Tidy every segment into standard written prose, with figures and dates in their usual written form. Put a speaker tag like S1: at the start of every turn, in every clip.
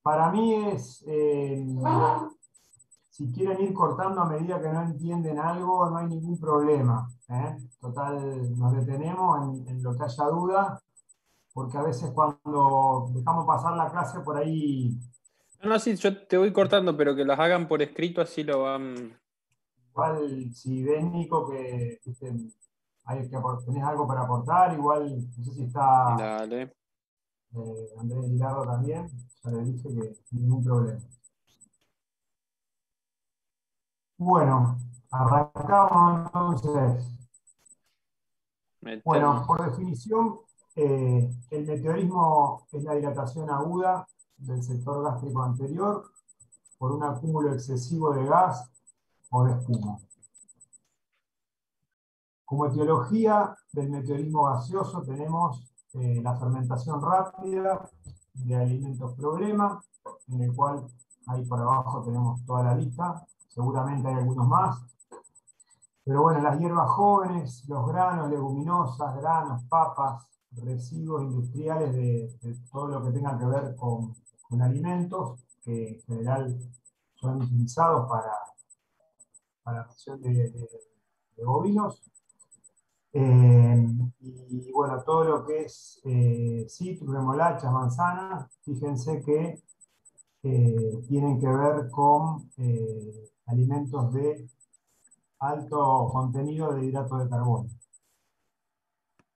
S1: Para mí es, si quieren ir cortando a medida que no entienden algo, no hay ningún problema, ¿eh? Total, nos detenemos en lo que haya duda, porque a veces cuando dejamos pasar la clase por ahí,
S2: No, no, sí, yo te voy cortando, pero que las hagan por escrito, así lo van.
S1: igual si ves, Nico, que ¿viste? Tenés algo para aportar, igual, no sé si está
S2: Dale.
S1: Andrés Hilardo también, ya le dije que ningún problema. Bueno, arrancamos entonces. Bueno,
S2: Metemos.
S1: por definición, el meteorismo es la dilatación aguda del sector gástrico anterior por un acúmulo excesivo de gas o de espuma. Como etiología del meteorismo gaseoso tenemos la fermentación rápida de alimentos problema, en el cual ahí por abajo tenemos toda la lista, seguramente hay algunos más. Pero bueno, las hierbas jóvenes, los granos, leguminosas, granos, papas, residuos industriales de todo lo que tenga que ver con alimentos, que en general son utilizados para ración de bovinos. Y bueno, todo lo que es citros, remolachas, manzanas, fíjense que tienen que ver con alimentos de alto contenido de hidrato de carbono.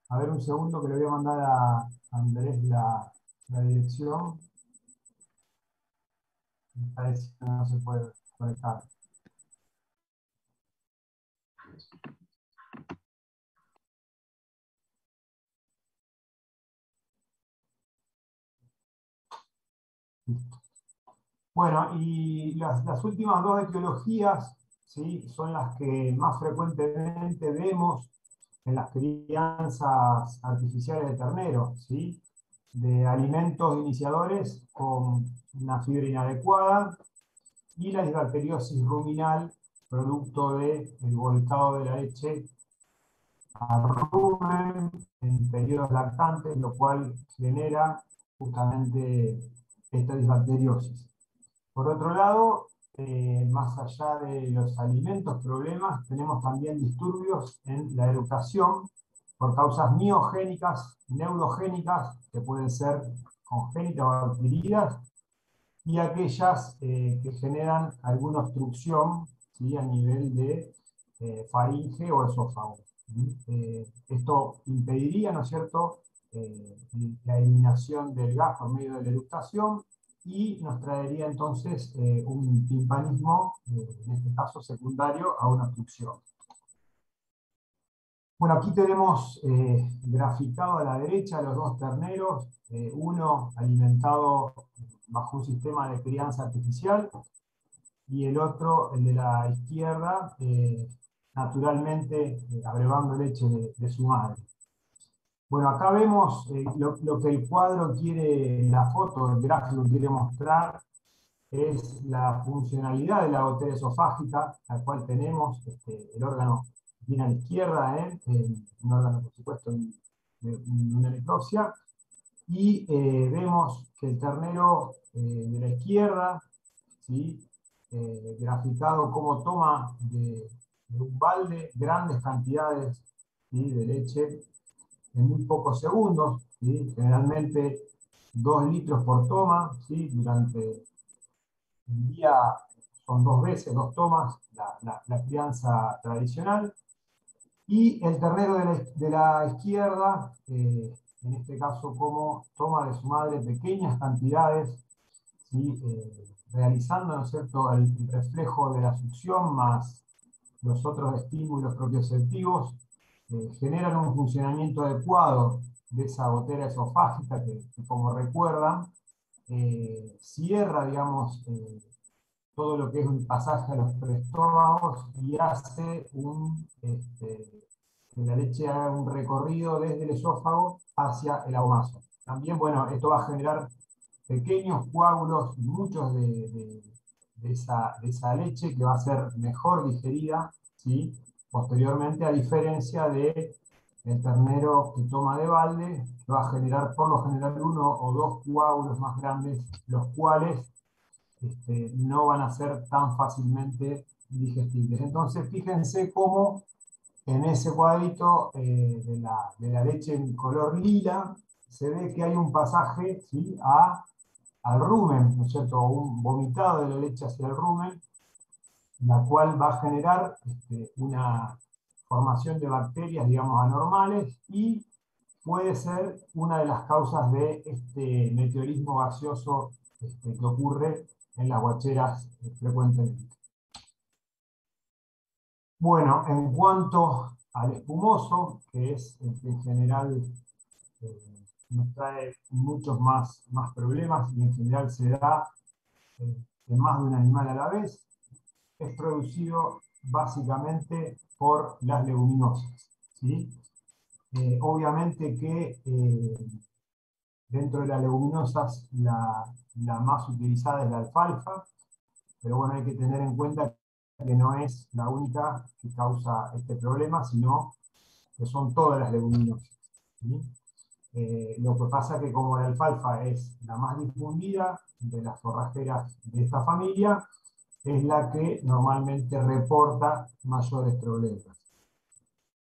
S1: A ver un segundo que le voy a mandar a Andrés la dirección. Me parece que no se puede conectar. Bueno, y las últimas dos etiologías, ¿sí? Son las que más frecuentemente vemos en las crianzas artificiales de terneros, ¿sí? De alimentos iniciadores con una fibra inadecuada y la disbacteriosis ruminal, producto del volcado de la leche a rumen en periodos lactantes, lo cual genera justamente esta disbacteriosis. Por otro lado, más allá de los alimentos problemas, tenemos también disturbios en la eructación por causas miogénicas, neurogénicas, que pueden ser congénitas o adquiridas, y aquellas que generan alguna obstrucción, ¿sí? A nivel de faringe o esófago. Esto impediría, ¿no es cierto?, la eliminación del gas por medio de la eructación y nos traería entonces un timpanismo, en este caso secundario, a una obstrucción. Bueno, aquí tenemos graficado a la derecha los dos terneros, uno alimentado bajo un sistema de crianza artificial y el otro, el de la izquierda, naturalmente abrevando leche de su madre. Bueno, acá vemos lo que el cuadro quiere, la foto, el gráfico quiere mostrar, es la funcionalidad de la gotera esofágica, la cual tenemos el órgano bien a la izquierda, un órgano, por supuesto, de una necropsia, y vemos que el ternero de la izquierda, ¿sí? Graficado como toma de un balde grandes cantidades, ¿sí? De leche en muy pocos segundos, ¿sí? Generalmente 2 litros por toma, ¿sí? Durante el día son 2 veces, 2 tomas, la crianza tradicional. Y el ternero de la izquierda, en este caso como toma de su madre pequeñas cantidades, ¿sí? Realizando, ¿no es cierto?, el reflejo de la succión más los otros estímulos propioceptivos, generan un funcionamiento adecuado de esa gotera esofágica que como recuerdan, cierra, digamos, todo lo que es un pasaje a los preestómagos y hace que la leche haga un recorrido desde el esófago hacia el agumazo. También, bueno, esto va a generar pequeños coágulos, muchos de esa leche que va a ser mejor digerida, ¿sí? Posteriormente, a diferencia de el ternero que toma de balde va a generar por lo general uno o dos coágulos más grandes, los cuales no van a ser tan fácilmente digestibles. Entonces, fíjense cómo en ese cuadrito de la leche en color lila se ve que hay un pasaje, ¿sí?, al rumen, ¿no es cierto?, un vomitado de la leche hacia el rumen, la cual va a generar una formación de bacterias, digamos, anormales, y puede ser una de las causas de este meteorismo gaseoso que ocurre en las guacheras frecuentemente. Bueno, en cuanto al espumoso, que es el que en general nos trae muchos más problemas y en general se da en más de un animal a la vez, es producido básicamente por las leguminosas, ¿sí? Obviamente que dentro de las leguminosas la más utilizada es la alfalfa, pero bueno, hay que tener en cuenta que no es la única que causa este problema, sino que son todas las leguminosas, ¿sí? Lo que pasa es que como la alfalfa es la más difundida de las forrajeras de esta familia, es la que normalmente reporta mayores problemas.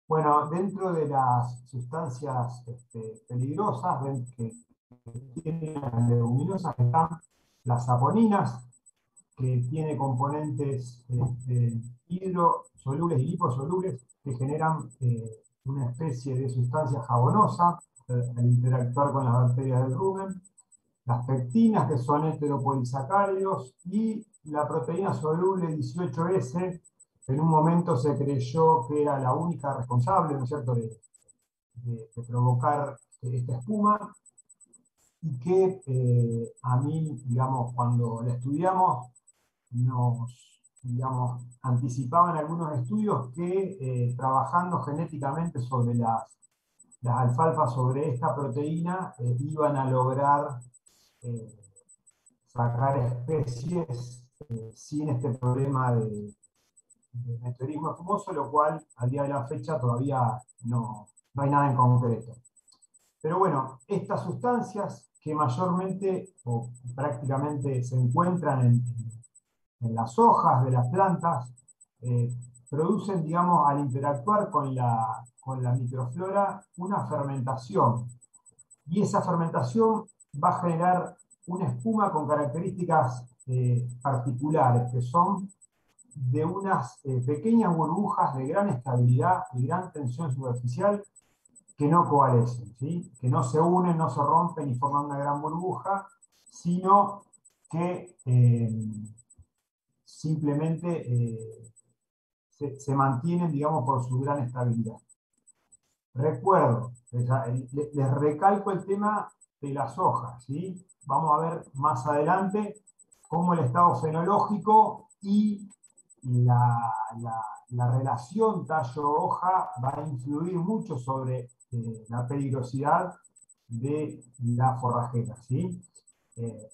S1: Bueno, dentro de las sustancias peligrosas que tienen las leguminosas están las saponinas, que tiene componentes hidrosolubles y liposolubles que generan una especie de sustancia jabonosa al interactuar con las bacterias del rumen, las pectinas, que son heteropolisacáridos, y la proteína soluble 18S, que en un momento se creyó que era la única responsable, ¿no es cierto?, de provocar esta espuma, y que a mí, digamos, cuando la estudiamos, nos, digamos, anticipaban algunos estudios que trabajando genéticamente sobre las alfalfas, sobre esta proteína, iban a lograr sacar especies sin este problema de meteorismo espumoso, lo cual al día de la fecha todavía no hay nada en concreto. Pero bueno, estas sustancias que mayormente o prácticamente se encuentran en las hojas de las plantas, producen, digamos, al interactuar con la microflora, una fermentación. Y esa fermentación va a generar una espuma con características particulares, que son de unas pequeñas burbujas de gran estabilidad y gran tensión superficial que no coalescen, ¿sí?, que no se unen, no se rompen y forman una gran burbuja, sino que simplemente se mantienen, digamos, por su gran estabilidad. Recuerdo, les recalco el tema de las hojas, ¿sí? Vamos a ver más adelante cómo el estado fenológico y la relación tallo-hoja va a influir mucho sobre la peligrosidad de la forrajera, ¿sí?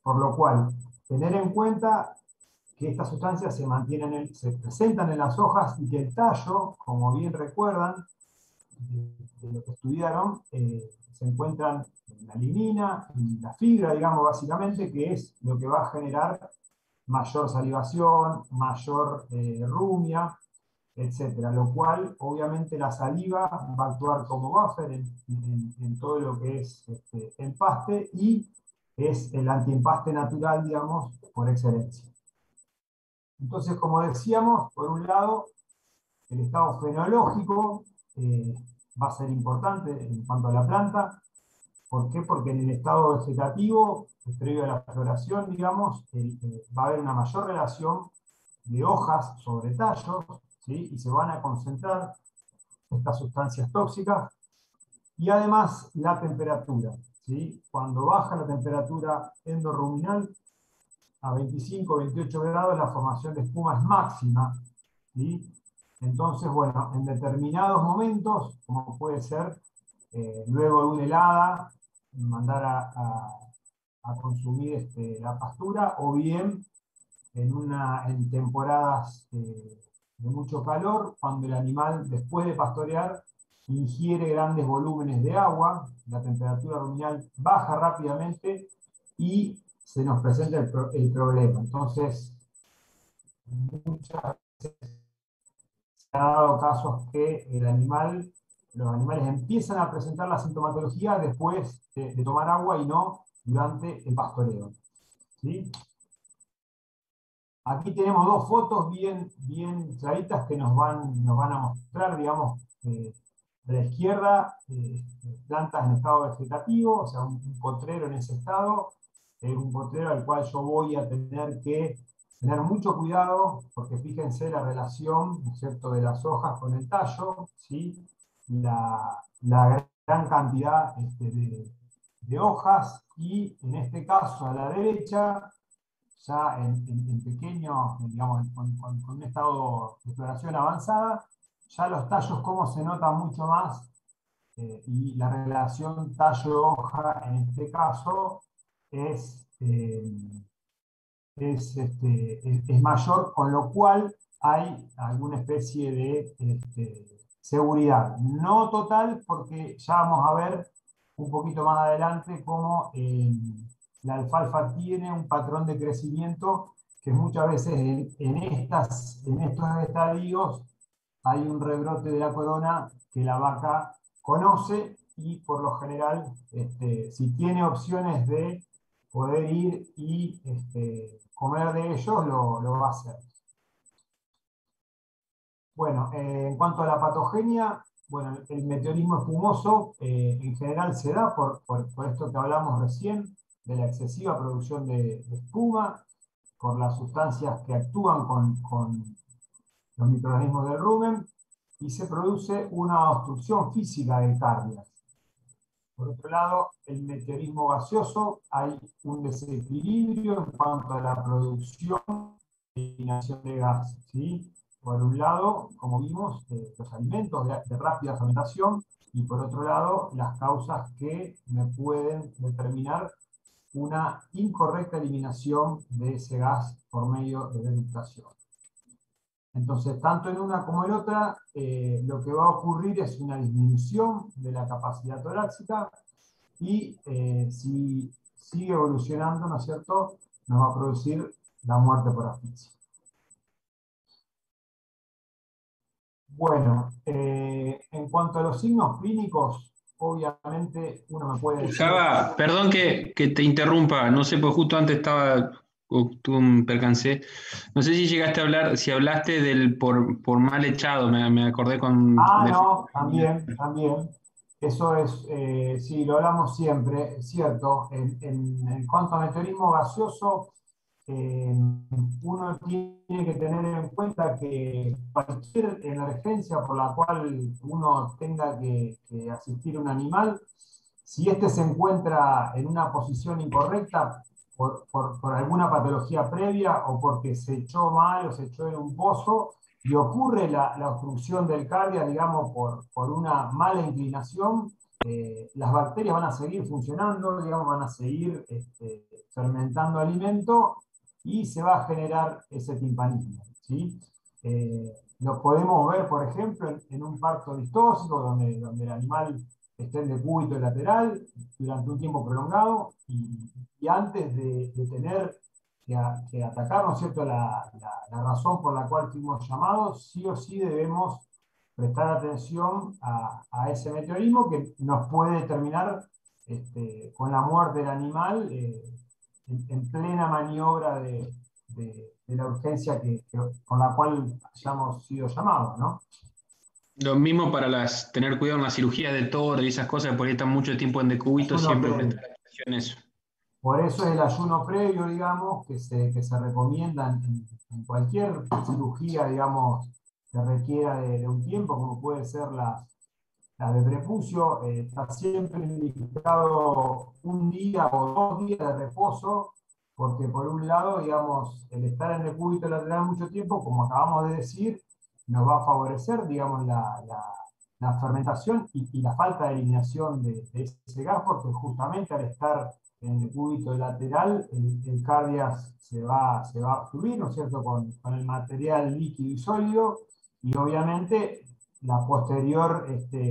S1: Por lo cual, tener en cuenta que estas sustancias se presentan en las hojas y que el tallo, como bien recuerdan de lo que estudiaron, se encuentran la lignina y la fibra, digamos, básicamente, que es lo que va a generar mayor salivación, mayor rumia, etcétera, lo cual obviamente la saliva va a actuar como buffer en todo lo que es empaste, y es el antiempaste natural, digamos, por excelencia. Entonces, como decíamos, por un lado, el estado fenológico va a ser importante en cuanto a la planta. ¿Por qué? Porque en el estado vegetativo, previo a la floración, digamos, va a haber una mayor relación de hojas sobre tallos, ¿sí?, y se van a concentrar estas sustancias tóxicas. Y además la temperatura, ¿sí? Cuando baja la temperatura endorruminal a 25 o 28 grados, la formación de espuma es máxima, ¿sí? Entonces, bueno, en determinados momentos, como puede ser luego de una helada, mandar a consumir la pastura, o bien en temporadas de mucho calor, cuando el animal, después de pastorear, ingiere grandes volúmenes de agua, la temperatura ruminal baja rápidamente y se nos presenta el problema. Entonces, muchas veces se ha dado casos que los animales empiezan a presentar la sintomatología después de tomar agua y no durante el pastoreo. ¿Sí? Aquí tenemos dos fotos bien claritas que nos van a mostrar, digamos, a la izquierda, plantas en estado vegetativo, o sea, un potrero en ese estado, un potrero al cual yo voy a tener que tener mucho cuidado, porque fíjense la relación, ¿no es cierto?, de las hojas con el tallo, ¿sí? La gran cantidad de hojas, y en este caso a la derecha, ya en pequeño, digamos, con un estado de floración avanzada, ya los tallos como se nota mucho más, y la relación tallo-hoja en este caso es, es mayor, con lo cual hay alguna especie de seguridad. No total, porque ya vamos a ver un poquito más adelante cómo la alfalfa tiene un patrón de crecimiento que muchas veces en estos estadios hay un rebrote de la corona que la vaca conoce, y por lo general, si tiene opciones de poder ir y comer de ellos, lo va a hacer. Bueno, en cuanto a la patogenia, bueno, el meteorismo espumoso en general se da por esto que hablamos recién, de la excesiva producción de espuma, por las sustancias que actúan con los microorganismos del rumen, y se produce una obstrucción física del cárdiac. Por otro lado, el meteorismo gaseoso, hay un desequilibrio en cuanto a la producción y eliminación de gas, ¿sí? Por un lado, como vimos, los alimentos de rápida fermentación, y por otro lado, las causas que me pueden determinar una incorrecta eliminación de ese gas por medio de degustación. Entonces, tanto en una como en otra, lo que va a ocurrir es una disminución de la capacidad torácica, y si sigue evolucionando, ¿no es cierto?, nos va a producir la muerte por asfixia. Bueno, en cuanto a los signos clínicos, obviamente uno me puede decir...
S2: Java, perdón que te interrumpa, no sé, pues justo antes tuve un percance. No sé si llegaste a hablar, si hablaste del por mal echado, me acordé con
S1: Ah,
S2: defecto
S1: no, también. Eso es, sí, lo hablamos siempre, es cierto. En cuanto a meteorismo gaseoso, eh, uno tiene que tener en cuenta que cualquier emergencia por la cual uno tenga que asistir a un animal, si éste se encuentra en una posición incorrecta por alguna patología previa, o porque se echó mal o se echó en un pozo, y ocurre la obstrucción del cardia, digamos, por una mala inclinación, las bacterias van a seguir funcionando, digamos, van a seguir fermentando alimento, y se va a generar ese timpanismo, ¿sí? Lo podemos ver, por ejemplo, en un parto distóxico, donde el animal está en decúbito lateral durante un tiempo prolongado, y antes de tener que atacar, ¿no es cierto?, la razón por la cual fuimos llamados, sí o sí debemos prestar atención a ese meteorismo, que nos puede terminar con la muerte del animal, en plena maniobra de la urgencia con la cual hayamos sido llamados, ¿no?
S2: lo mismo para tener cuidado en las cirugías de toro y esas cosas, porque están mucho tiempo en decúbito,
S1: Ayuno
S2: siempre
S1: previo.
S2: prestar atención a eso.
S1: Por eso es el ayuno previo, digamos, que se recomienda en cualquier cirugía, digamos, que requiera de un tiempo, como puede ser la de prepucio. Está siempre indicado un día o 2 días de reposo, porque por un lado, digamos, el estar en decúbito lateral mucho tiempo, como acabamos de decir, nos va a favorecer, digamos, la fermentación y la falta de eliminación de ese gas, porque justamente al estar en decúbito lateral, el cardiac se va a fluir, ¿no es cierto?, con el material líquido y sólido, y obviamente la posterior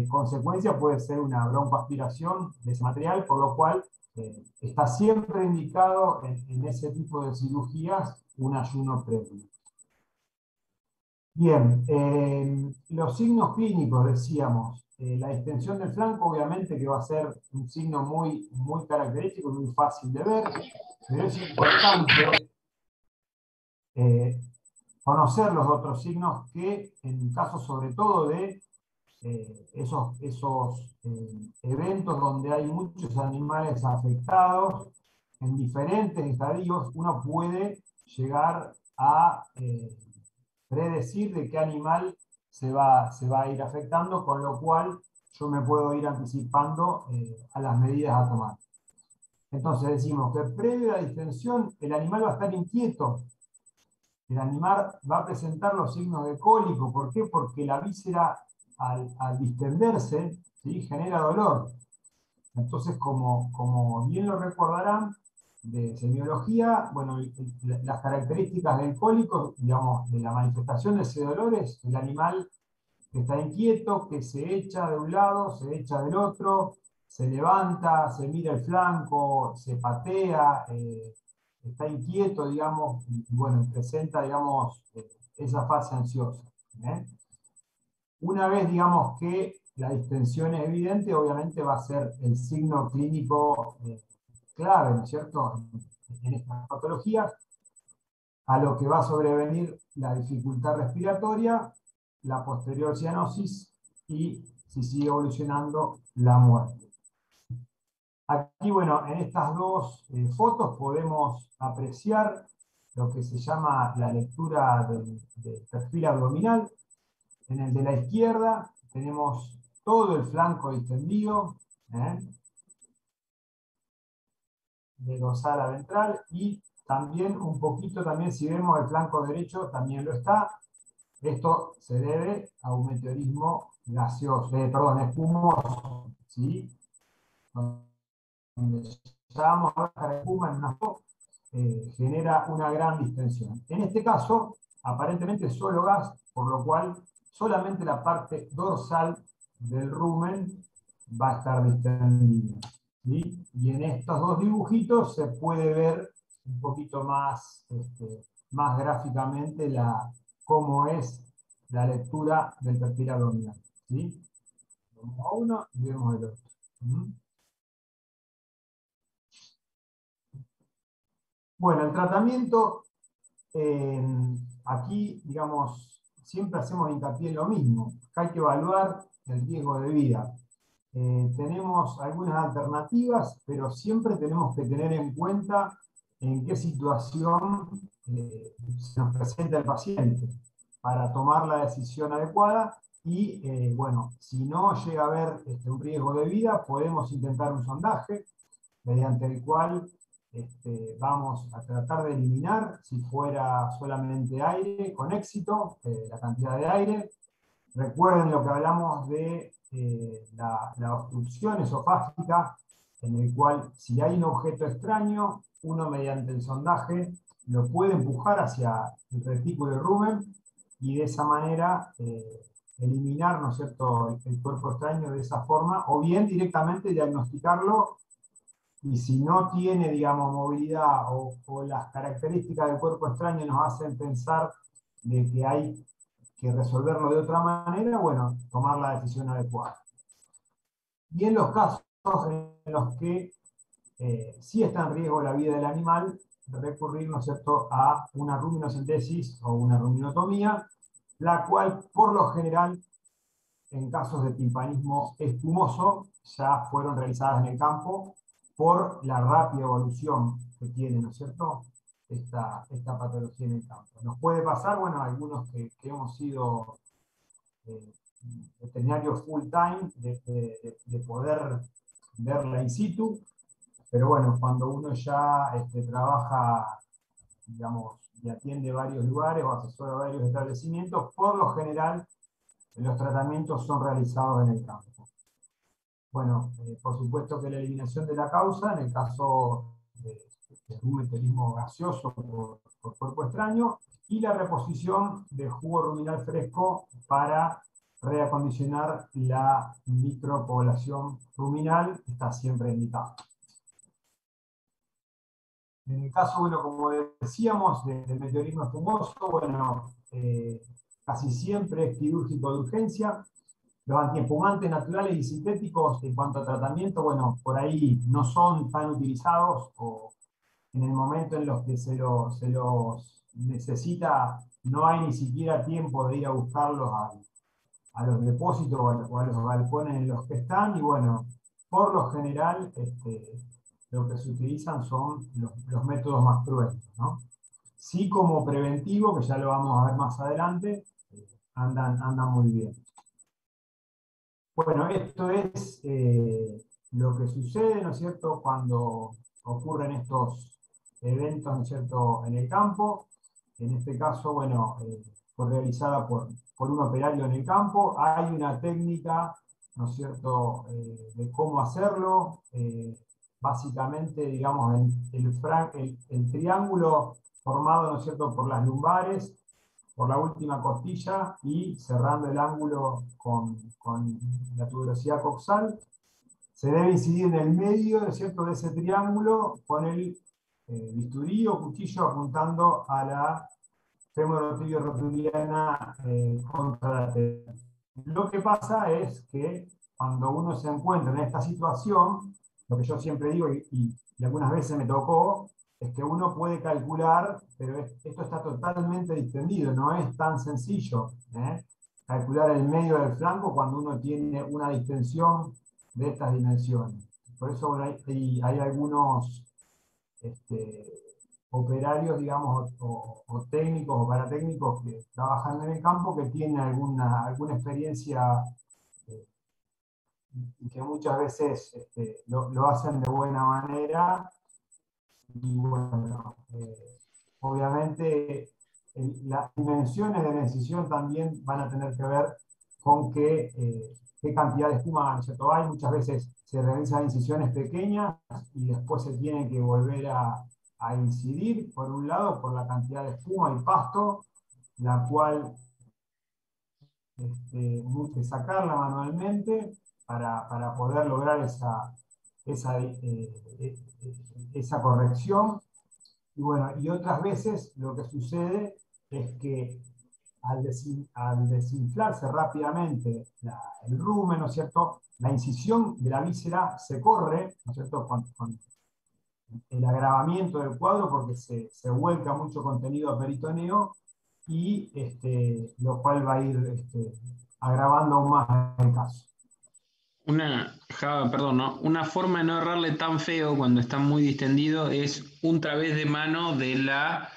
S1: consecuencia puede ser una broncoaspiración de ese material, por lo cual está siempre indicado en ese tipo de cirugías un ayuno previo. Bien, los signos clínicos, decíamos, la distensión del flanco obviamente que va a ser un signo muy, muy característico, muy fácil de ver, pero es importante conocer los otros signos que en caso sobre todo de esos eventos donde hay muchos animales afectados en diferentes estadios, uno puede llegar a predecir de qué animal se va a ir afectando, con lo cual yo me puedo ir anticipando a las medidas a tomar. Entonces decimos que previo a la distensión el animal va a estar inquieto, el animal va a presentar los signos de cólico. ¿Por qué? Porque la víscera al distenderse, ¿sí?, genera dolor. Entonces, como bien lo recordarán de semiología, bueno, las características del cólico, digamos, de la manifestación de ese dolor es el animal que está inquieto, que se echa de un lado, se echa del otro, se levanta, se mira el flanco, se patea, está inquieto, digamos, y bueno, presenta, digamos, esa fase ansiosa. Una vez, digamos, que la distensión es evidente, obviamente va a ser el signo clínico clave, ¿no es cierto?, en estas patologías, a lo que va a sobrevenir la dificultad respiratoria, la posterior cianosis y, si sigue evolucionando, la muerte. Aquí, bueno, en estas dos fotos podemos apreciar lo que se llama la lectura del perfil abdominal. En el de la izquierda tenemos todo el flanco distendido, de dorsal a ventral, y también un poquito, también si vemos el flanco derecho, también lo está. Esto se debe a un meteorismo gaseoso, espumoso, ¿sí? Donde llamamos a la espuma en una genera una gran distensión. En este caso, aparentemente solo gas, por lo cual solamente la parte dorsal del rumen va a estar distendida, ¿sí? Y en estos dos dibujitos se puede ver un poquito más, más gráficamente cómo es la lectura del perfil abdominal, ¿sí? Vemos a uno y vemos el otro. Bueno, el tratamiento, aquí, digamos, siempre hacemos hincapié en lo mismo, que hay que evaluar el riesgo de vida. Tenemos algunas alternativas, pero siempre tenemos que tener en cuenta en qué situación se nos presenta el paciente para tomar la decisión adecuada y, bueno, si no llega a haber un riesgo de vida, podemos intentar un sondaje mediante el cual vamos a tratar de eliminar, si fuera solamente aire, con éxito, la cantidad de aire. Recuerden lo que hablamos de la obstrucción esofágica, en el cual si hay un objeto extraño, uno mediante el sondaje lo puede empujar hacia el retículo del rumen y de esa manera eliminar, ¿no es cierto?, el cuerpo extraño de esa forma, o bien directamente diagnosticarlo. Y si no tiene, digamos, movilidad o las características del cuerpo extraño nos hacen pensar de que hay que resolverlo de otra manera, bueno, tomar la decisión adecuada. Y en los casos en los que sí está en riesgo la vida del animal, recurrir, ¿no es cierto?, a una ruminocentesis o una ruminotomía, la cual, por lo general, en casos de timpanismo espumoso, ya fueron realizadas en el campo por la rápida evolución que tiene, ¿no es cierto?, esta patología en el campo. Nos puede pasar, bueno, algunos que hemos sido veterinarios full time, de poder verla in situ, pero bueno, cuando uno ya trabaja, digamos, y atiende varios lugares o asesora varios establecimientos, por lo general los tratamientos son realizados en el campo. Bueno, por supuesto que la eliminación de la causa, en el caso de un meteorismo gaseoso por cuerpo extraño, y la reposición de jugo ruminal fresco para reacondicionar la micropoblación ruminal está siempre indicado. En el caso, bueno, como decíamos, del meteorismo espumoso, bueno, casi siempre es quirúrgico de urgencia. Los antiespumantes naturales y sintéticos, en cuanto a tratamiento, bueno, por ahí no son tan utilizados, o en el momento en los que se los necesita, no hay ni siquiera tiempo de ir a buscarlos a los depósitos o a los galpones en los que están, y bueno, por lo general, lo que se utilizan son los métodos más cruentos, ¿no? Sí, como preventivo, que ya lo vamos a ver más adelante, andan muy bien. Bueno, esto es lo que sucede, ¿no es cierto?, cuando ocurren estos eventos, ¿no es cierto?, en el campo. En este caso, bueno, fue realizada por un operario en el campo. Hay una técnica, ¿no es cierto?, de cómo hacerlo. Básicamente, digamos, el triángulo formado, ¿no es cierto?, por las lumbares, por la última costilla y cerrando el ángulo con la tuberosidad coxal. Se debe incidir en el medio, ¿no es cierto?, de ese triángulo con el bisturí o cuchillo apuntando a la femorotibiorotuliana contralateral. Lo que pasa es que cuando uno se encuentra en esta situación, lo que yo siempre digo, y algunas veces me tocó, es que uno puede calcular, pero esto está totalmente distendido, no es tan sencillo, calcular el medio del flanco cuando uno tiene una distensión de estas dimensiones. Por eso hay algunos operarios, digamos, o técnicos o paratécnicos que trabajan en el campo que tienen alguna experiencia y que muchas veces lo hacen de buena manera. Y bueno, obviamente las dimensiones de la incisión también van a tener que ver con qué cantidad de espuma, ¿cierto?, hay. Muchas veces se realizan incisiones pequeñas y después se tienen que volver a incidir, por un lado, por la cantidad de espuma y pasto, la cual hay que sacarla manualmente para poder lograr esa corrección. Y bueno, y otras veces lo que sucede es que al desinflarse rápidamente el rumen, ¿no es cierto?, la incisión de la víscera se corre, ¿no es cierto?, con el agravamiento del cuadro, porque se vuelca mucho contenido peritoneo, y lo cual va a ir agravando aún más el caso.
S2: Perdón, ¿no? Una forma de no errarle tan feo cuando está muy distendido es un través de mano de la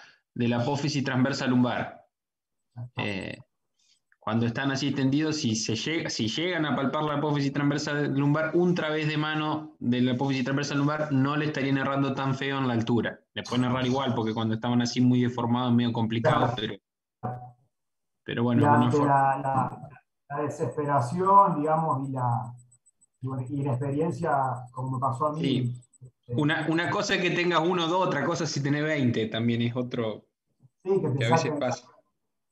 S2: apófisis transversa lumbar. Cuando están así tendidos, si llegan a palpar la apófisis transversa lumbar, un través de mano de la apófisis transversa lumbar no le estarían errando tan feo en la altura. Le pueden errar igual, porque cuando estaban así muy deformados es medio complicado, pero bueno,
S1: y
S2: es una
S1: ante
S2: forma.
S1: la desesperación, digamos, y la experiencia, como me pasó a mí.
S2: Sí. Una cosa es que tengas uno o dos, otra cosa es si tenés 20, también es otro
S1: Sí,
S2: que a veces pasa.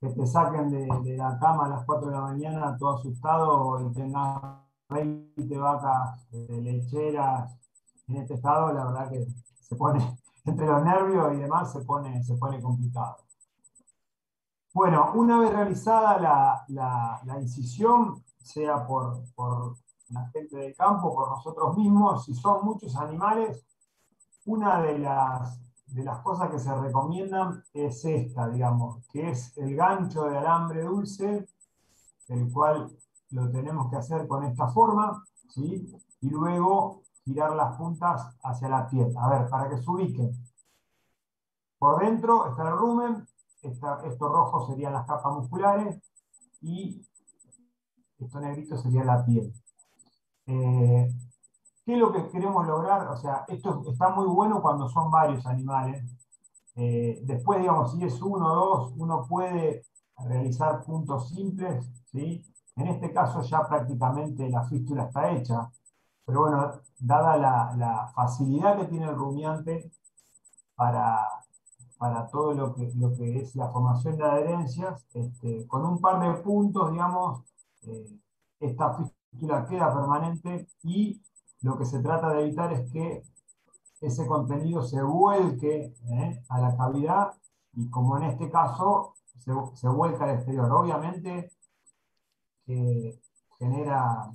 S1: que te saquen de la cama a las 4 de la mañana todo asustado y tengas 20 vacas lecheras en este estado. La verdad que se pone, entre los nervios y demás, se pone complicado. Bueno, una vez realizada la incisión, sea por la gente del campo, por nosotros mismos, si son muchos animales, una de las cosas que se recomiendan es esta, digamos, que es el gancho de alambre dulce, el cual lo tenemos que hacer con esta forma, ¿sí?, y luego girar las puntas hacia la piel. A ver, para que se ubiquen. Por dentro está el rumen, esto rojo serían las capas musculares, y esto negrito sería la piel. ¿Qué es lo que queremos lograr? O sea, esto está muy bueno cuando son varios animales. Después, digamos, si es uno o dos, uno puede realizar puntos simples, ¿sí? En este caso ya prácticamente la fístula está hecha, pero bueno, dada la facilidad que tiene el rumiante para todo lo que es la formación de adherencias, con un par de puntos, digamos, esta fístula queda permanente y lo que se trata de evitar es que ese contenido se vuelque a la cavidad y como en este caso se vuelca al exterior. Obviamente que genera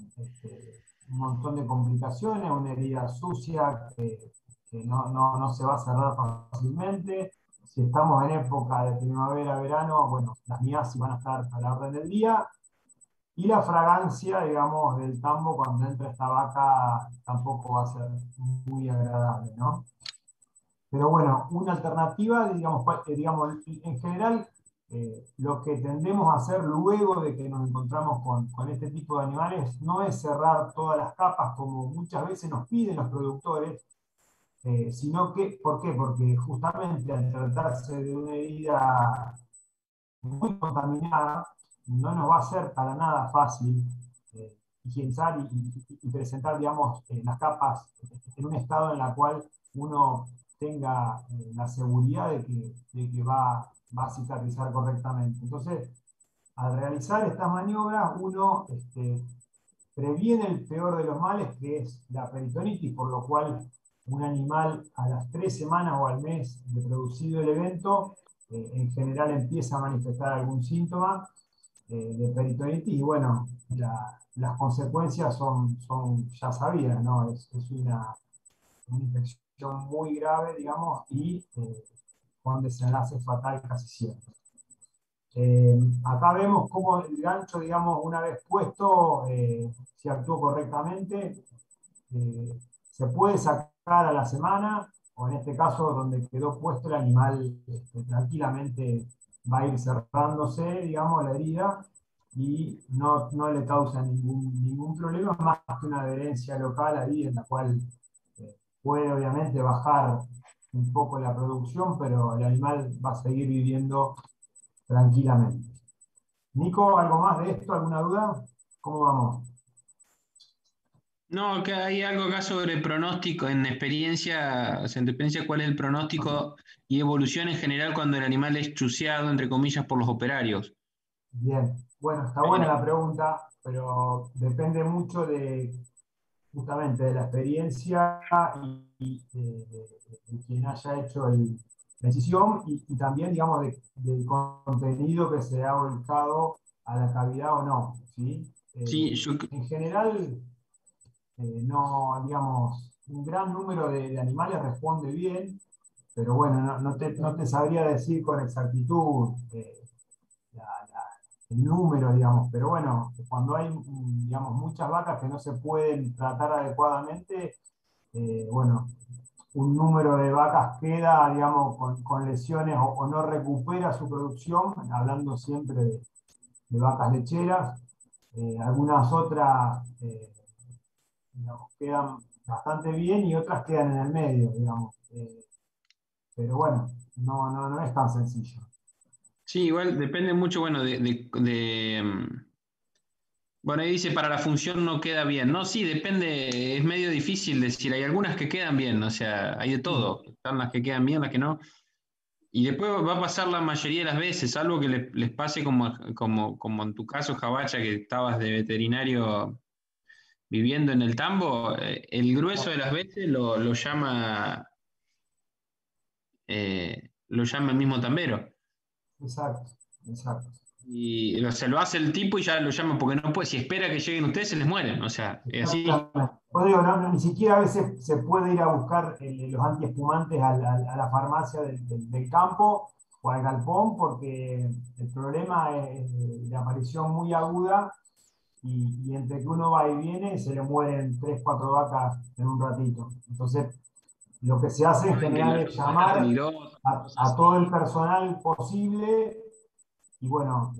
S1: un montón de complicaciones, una herida sucia que no se va a cerrar fácilmente. Si estamos en época de primavera, verano, bueno, las miasis van a estar a la orden del día. Y la fragancia, digamos, del tambo cuando entra esta vaca tampoco va a ser muy agradable, ¿no? Pero bueno, una alternativa, digamos en general, lo que tendemos a hacer luego de que nos encontramos con este tipo de animales no es cerrar todas las capas como muchas veces nos piden los productores, sino que, ¿por qué? Porque justamente al tratarse de una herida muy contaminada, no nos va a ser para nada fácil higienizar y presentar, digamos, las capas en un estado en el cual uno tenga la seguridad de que va a cicatrizar correctamente. Entonces, al realizar estas maniobras, uno previene el peor de los males, que es la peritonitis, por lo cual un animal a las 3 semanas o al mes de producido el evento, en general empieza a manifestar algún síntoma de peritonitis y bueno, las consecuencias son ya sabidas, ¿no? Es una infección muy grave, digamos, y con desenlace fatal casi siempre. Acá vemos cómo el gancho, digamos, una vez puesto, si actuó correctamente, se puede sacar a la semana, o en este caso donde quedó puesto el animal, tranquilamente va a ir cerrándose, digamos, la herida y no le causa ningún problema, más que una adherencia local ahí en la cual puede obviamente bajar un poco la producción, pero el animal va a seguir viviendo tranquilamente. Nico, ¿algo más de esto? ¿Alguna duda? ¿Cómo vamos?
S2: No, que hay algo acá sobre pronóstico, en experiencia, o sea, en tu experiencia, ¿cuál es el pronóstico y evolución en general cuando el animal es chuceado, entre comillas, por los operarios?
S1: Bien, bueno, está buena la pregunta, pero depende mucho de justamente de la experiencia y de quien haya hecho la decisión y también, digamos, del contenido que se ha volcado a la cavidad o no, ¿sí?
S2: Sí,
S1: En general, no, digamos, un gran número de animales responde bien, pero bueno, no te sabría decir con exactitud la- la- el número, digamos, pero bueno, cuando hay, digamos, muchas vacas que no se pueden tratar adecuadamente, bueno, un número de vacas queda, digamos, con lesiones o no recupera su producción, hablando siempre de vacas lecheras, algunas otras digamos, quedan bastante bien y otras quedan en el medio, digamos. Pero bueno, no es tan sencillo.
S2: sí, igual depende mucho, bueno, bueno, ahí dice, para la función no queda bien. No, sí, depende, es medio difícil decir. Hay algunas que quedan bien, o sea, hay de
S1: Sí,
S2: todo. Están las que quedan bien, las que no. Y después va a pasar la mayoría de las veces, algo que les pase como en tu caso, Jabacha, que estabas de veterinario viviendo en el tambo, el grueso de las veces lo llama el mismo tambero.
S1: exacto, exacto.
S2: Y o sea, lo hace el tipo y ya lo llama porque no puede. Si espera que lleguen ustedes, se les mueren. O sea, es así.
S1: Exactamente. Pues digo, ni siquiera a veces se puede ir a buscar los antiespumantes a la farmacia del campo o al galpón porque el problema es de aparición muy aguda y entre que uno va y viene se le mueren 3 4 vacas en un ratito. Entonces, lo que se hace en
S2: Saben que
S1: general
S2: la
S1: es
S2: zona está
S1: llamar
S2: peligrosa,
S1: a
S2: cosas
S1: todo el
S2: así.
S1: personal posible y bueno,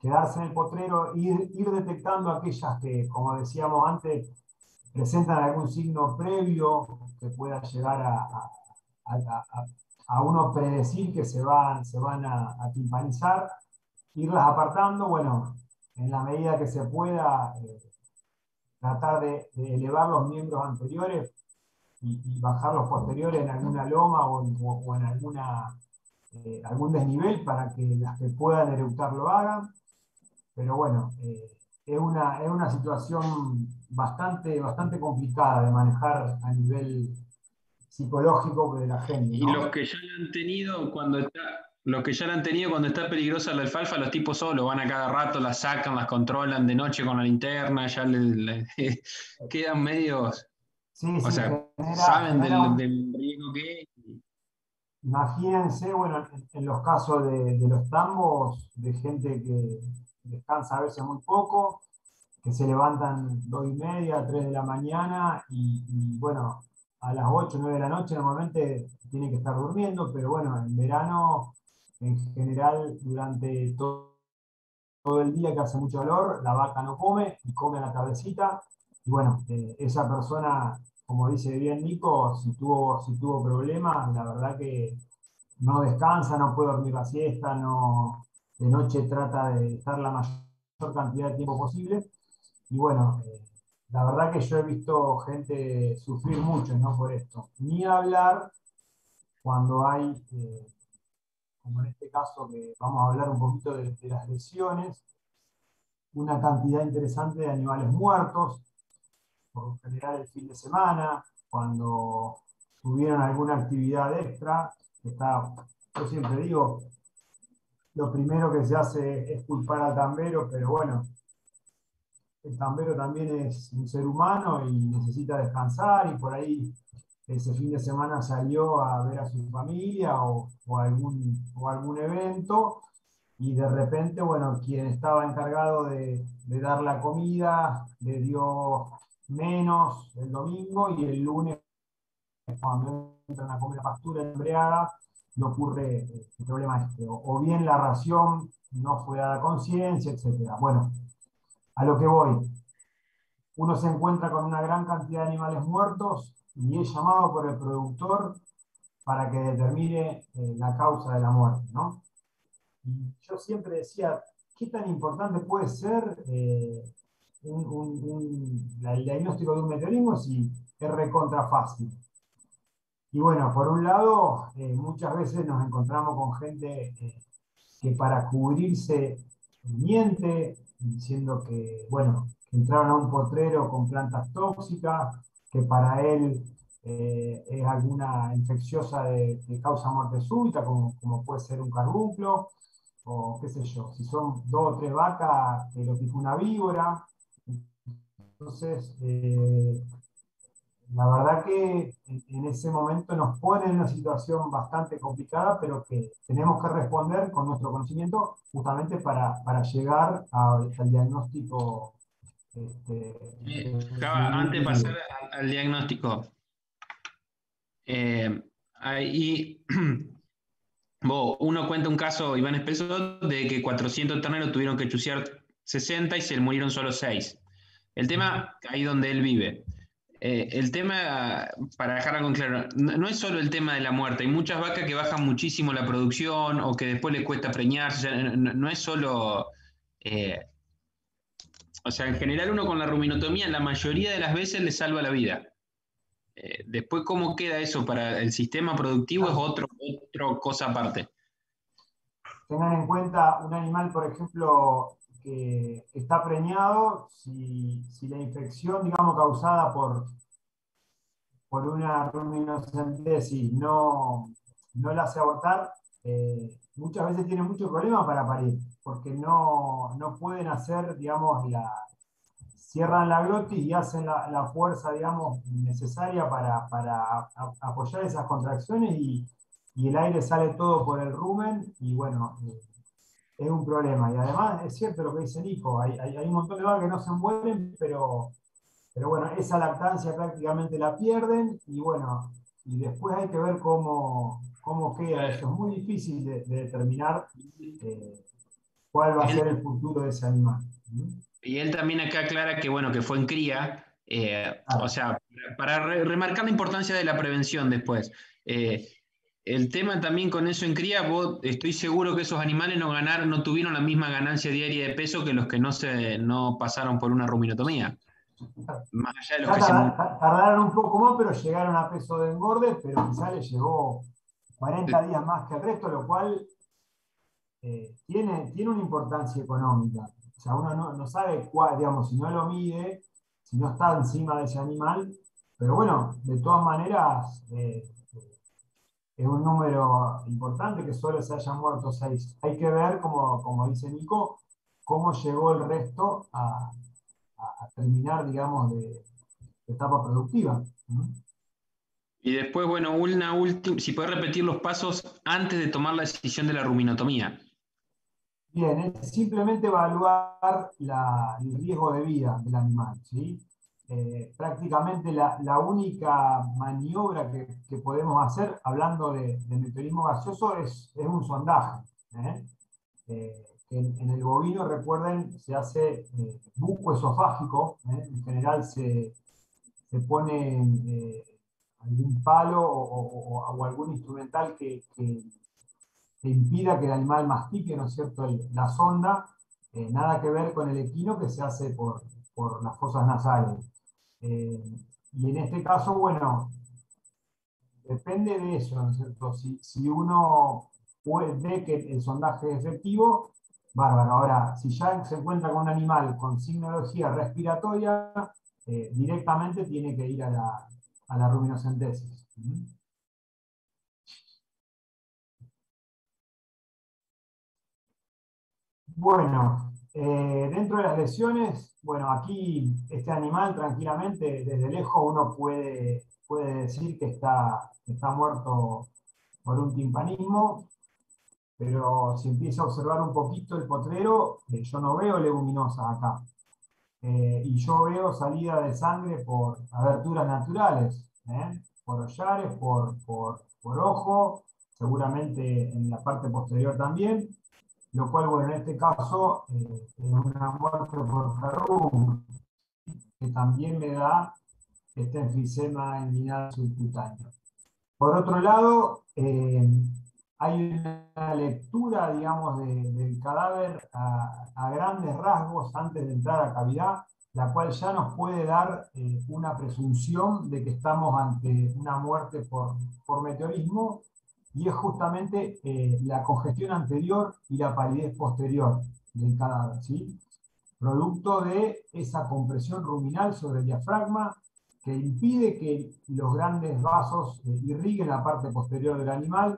S1: quedarse en el potrero, ir detectando aquellas que, como decíamos antes, presentan algún signo previo que pueda llegar a, a- a uno predecir que se van a timpanizar, irlas apartando, bueno, en la medida que se pueda, tratar de elevar los miembros anteriores y bajar los posteriores en alguna loma o en algún desnivel para que las que puedan eructar lo hagan. Pero bueno, es una situación bastante complicada de manejar a nivel psicológico de la gente,
S2: Y los
S1: ¿no?
S2: que ya la han tenido los que ya la han tenido cuando está peligrosa la alfalfa, los tipos solo van a cada rato, la sacan, las controlan de noche con la linterna, ya quedan medios,
S1: Sí,
S2: o
S1: sí,
S2: sea,
S1: genera,
S2: saben
S1: genera un,
S2: del riesgo que es.
S1: imagínense, bueno, en los casos de los tambos, de gente que descansa a veces muy poco, que se levantan 2:30, 3 de la mañana y, bueno, a las 8 9 de la noche normalmente tienen que estar durmiendo, pero bueno, en verano, en general, durante todo el día que hace mucho calor, la vaca no come y come a la tardecita. Y bueno, esa persona, como dice bien Nico, si tuvo problemas, la verdad que no descansa, no puede dormir la siesta, no, de noche trata de estar la mayor cantidad de tiempo posible. Y bueno, la verdad que yo he visto gente sufrir mucho, ¿no? Por esto. Ni hablar cuando hay, como en este caso, que vamos a hablar un poquito de las lesiones, una cantidad interesante de animales muertos, por lo general el fin de semana, cuando tuvieron alguna actividad extra. Está, yo siempre digo, lo primero que se hace es culpar al tambero, pero bueno, el tambero también es un ser humano y necesita descansar y por ahí ese fin de semana salió a ver a su familia o algún evento y de repente, bueno, quien estaba encargado de dar la comida le dio menos el domingo y el lunes cuando entran a comer pastura embriagada le ocurre el problema este, o bien la ración no fue dada a conciencia, etcétera. Bueno, a lo que voy, uno se encuentra con una gran cantidad de animales muertos y es llamado por el productor para que determine la causa de la muerte, ¿no? Y yo siempre decía, ¿qué tan importante puede ser el diagnóstico de un meteorismo si es recontra fácil? Y bueno, por un lado, muchas veces nos encontramos con gente que para cubrirse miente, diciendo que, bueno, que entraron a un potrero con plantas tóxicas, que para él es alguna infecciosa que causa muerte súbita, como puede ser un carbunclo, o qué sé yo, si son 2 o 3 vacas que lo picó una víbora. Entonces, la verdad que en ese momento nos pone en una situación bastante complicada, pero que tenemos que responder con nuestro conocimiento justamente para llegar al diagnóstico
S2: Java, antes de pasar
S1: definitivo.
S2: al diagnóstico, ahí uno cuenta un caso, Iván Espeso, de que 400 terneros tuvieron que chusear 60 y se murieron solo 6. El tema, ahí donde él vive. El tema, para dejar algo en claro, no es solo el tema de la muerte. Hay muchas vacas que bajan muchísimo la producción o que después les cuesta preñarse. O sea, no es solo. eh, o sea, en general, uno con la ruminotomía, la mayoría de las veces le salva la vida. Después, cómo queda eso para el sistema productivo es otro cosa aparte.
S1: Tengan en cuenta un animal, por ejemplo, que está preñado, si la infección, digamos, causada por una ruminocentesis no la hace abortar, muchas veces tiene muchos problemas para parir, porque no pueden hacer, digamos, cierran la glotis y hacen la fuerza, digamos, necesaria para apoyar esas contracciones y el aire sale todo por el rumen y bueno, es un problema. Y además es cierto lo que dice Nico, hay un montón de vacas que no se mueren, pero bueno, esa lactancia prácticamente la pierden y bueno, y después hay que ver cómo queda. Eso es muy difícil de determinar eh, cuál va a
S2: Él,
S1: ser el futuro de ese animal. ¿Mm?
S2: y él también acá aclara que, bueno, que fue en cría, o
S1: Claro.
S2: sea, para remarcar la importancia de la prevención después. Eh, el tema también con eso en cría, estoy seguro que esos animales no tuvieron la misma ganancia diaria de peso que los que no pasaron por una ruminotomía. Más allá de los
S1: Ya
S2: que se murieron.
S1: tardaron un poco más, pero llegaron a peso de engorde, pero quizá les llevó 40 días más que el resto, lo cual tiene una importancia económica. O sea, uno no sabe cuál, digamos, si no lo mide, si no está encima de ese animal, pero bueno, de todas maneras, es un número importante que solo se hayan muerto 6. Hay que ver, como dice Nico, cómo llegó el resto a terminar, digamos, de etapa productiva.
S2: Y después, bueno, una última, si puedes repetir los pasos antes de tomar la decisión de la ruminotomía.
S1: Bien, es simplemente evaluar el riesgo de vida del animal, ¿sí? Prácticamente la única maniobra que podemos hacer, hablando de meteorismo gaseoso, es un sondaje. En el bovino, recuerden, se hace buco esofágico, en general se pone algún palo o algún instrumental que impida que el animal mastique, ¿no es cierto?, la sonda, nada que ver con el equino que se hace por las fosas nasales. Y en este caso, bueno, depende de eso, ¿no es cierto? Si uno ve que el sondaje es efectivo, bárbaro. Ahora, si ya se encuentra con un animal con signología respiratoria, directamente tiene que ir a la ruminocentesis. Bueno, dentro de las lesiones, bueno, aquí este animal tranquilamente, desde lejos uno puede decir que está muerto por un timpanismo, pero si empieza a observar un poquito el potrero, yo no veo leguminosas acá. Y yo veo salida de sangre por aberturas naturales, por hollares, por ojo, seguramente en la parte posterior también, lo cual, bueno, en este caso es una muerte por ferrugem, que también me da este enfisema inguinal subcutáneo. Por otro lado, hay una lectura, digamos, del cadáver a grandes rasgos antes de entrar a cavidad, la cual ya nos puede dar una presunción de que estamos ante una muerte por meteorismo, y es justamente la congestión anterior y la palidez posterior del cadáver, ¿sí? Producto de esa compresión ruminal sobre el diafragma que impide que los grandes vasos irriguen la parte posterior del animal.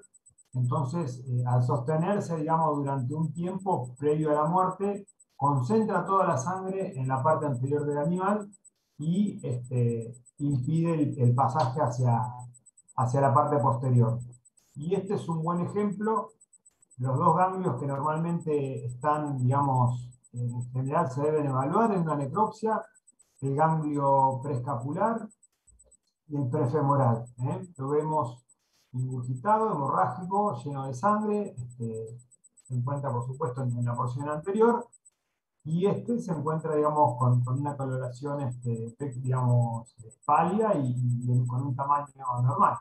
S1: Entonces, al sostenerse, digamos, durante un tiempo previo a la muerte, concentra toda la sangre en la parte anterior del animal y impide el pasaje hacia la parte posterior. Y este es un buen ejemplo. Los dos ganglios que normalmente están, digamos, en general se deben evaluar en una necropsia, el ganglio preescapular y el prefemoral. Lo vemos ingurgitado, hemorrágico, lleno de sangre, se encuentra por supuesto en la porción anterior, y este se encuentra, digamos, con una coloración, digamos, pálida y con un tamaño normal.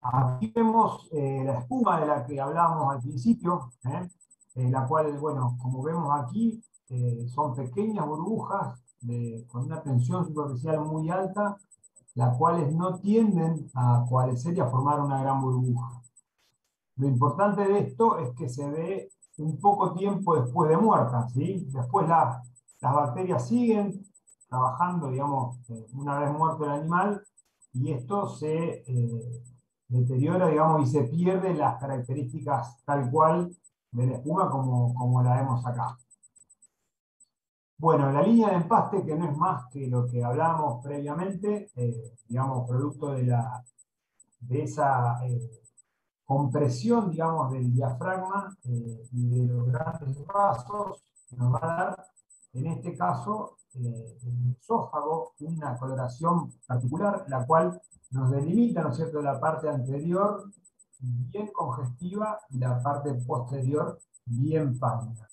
S1: Aquí vemos la espuma de la que hablábamos al principio, la cual, bueno, como vemos aquí, son pequeñas burbujas con una tensión superficial muy alta, las cuales no tienden a coalescer y a formar una gran burbuja. Lo importante de esto es que se ve un poco tiempo después de muerta, ¿sí? Después las bacterias siguen trabajando, digamos, una vez muerto el animal, y esto se deteriora, digamos, y se pierde las características tal cual de la espuma como la vemos acá. Bueno, la línea de empaste, que no es más que lo que hablábamos previamente, digamos, producto de esa compresión, digamos, del diafragma y de los grandes vasos, nos va a dar, en este caso, en el esófago, una coloración particular, la cual nos delimita, ¿no es cierto?, la parte anterior bien congestiva y la parte posterior bien pálida.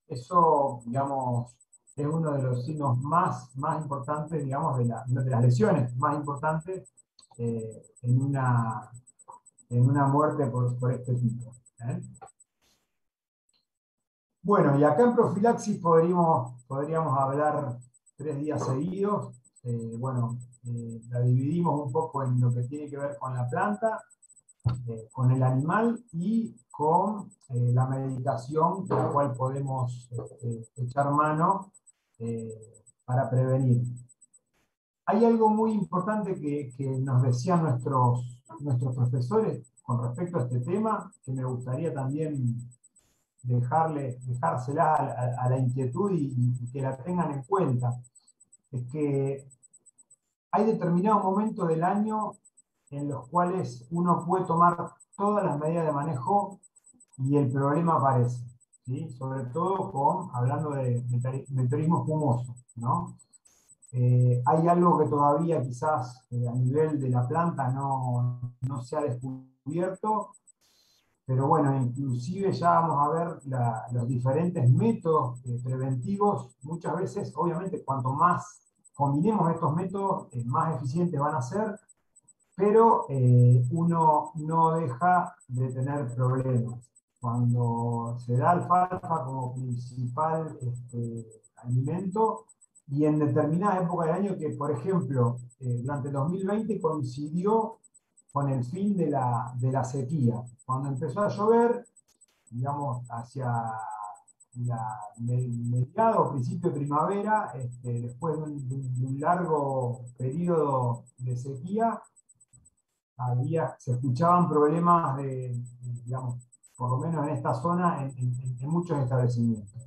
S1: Eso, digamos, es uno de los signos más importantes, digamos, de las lesiones más importantes en una muerte por este tipo. Bueno, y acá en profilaxis podríamos hablar 3 días seguidos. Bueno, la dividimos un poco en lo que tiene que ver con la planta, con con el animal y con la medicación con la cual podemos echar mano para prevenir. Hay algo muy importante que nos decían nuestros profesores con respecto a este tema, que me gustaría también dejársela a la inquietud y que la tengan en cuenta. Es que hay determinados momentos del año en los cuales uno puede tomar todas las medidas de manejo y el problema aparece, ¿sí? Sobre todo hablando de meteorismo fumoso, ¿no? Hay algo que todavía quizás a nivel de la planta no se ha descubierto, pero bueno, inclusive ya vamos a ver los diferentes métodos preventivos. Muchas veces, obviamente, cuanto más combinemos estos métodos, más eficientes van a ser, pero uno no deja de tener problemas. Cuando se da alfalfa como principal alimento, y en determinada época del año que, por ejemplo, durante el 2020 coincidió con el fin de la sequía. Cuando empezó a llover, digamos, hacia mediados, principio de primavera, después de un largo periodo de sequía, se escuchaban problemas digamos, por lo menos en esta zona, en muchos establecimientos.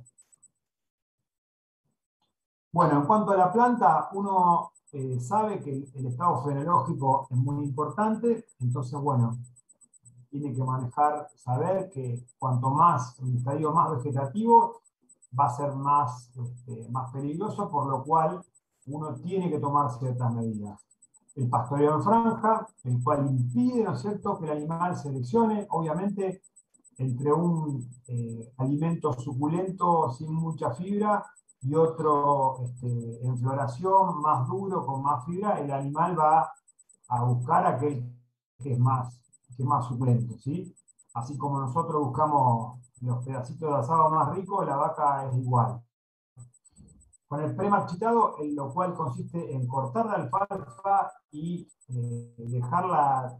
S1: Bueno, en cuanto a la planta, uno sabe que el estado fenológico es muy importante, entonces, bueno, tiene que saber que cuanto más, un estadio más vegetativo, va a ser más peligroso, por lo cual uno tiene que tomar ciertas medidas. El pastoreo en franja, el cual impide, ¿no es cierto?, que el animal seleccione, obviamente, entre un alimento suculento sin mucha fibra y otro en floración, más duro, con más fibra, el animal va a buscar aquel que es más suculento, ¿sí? Así como nosotros buscamos los pedacitos de asado más ricos, la vaca es igual. Con el premarchitado, lo cual consiste en cortar la alfalfa y dejarla